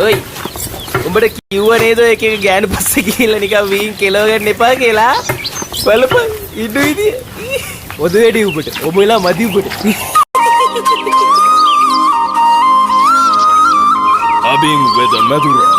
ඔයි උඹට කිව්ව නේද එක එක ගෑනු පස්සේ ගිහිල්ලා නිකන් වීන් කෙලව ගන්න එපා කියලා. බලපන් ඉන්නු ඉතින්. ඔද වැඩි උඹට. ඔබලා මදි උඹට. Abing with a Madura.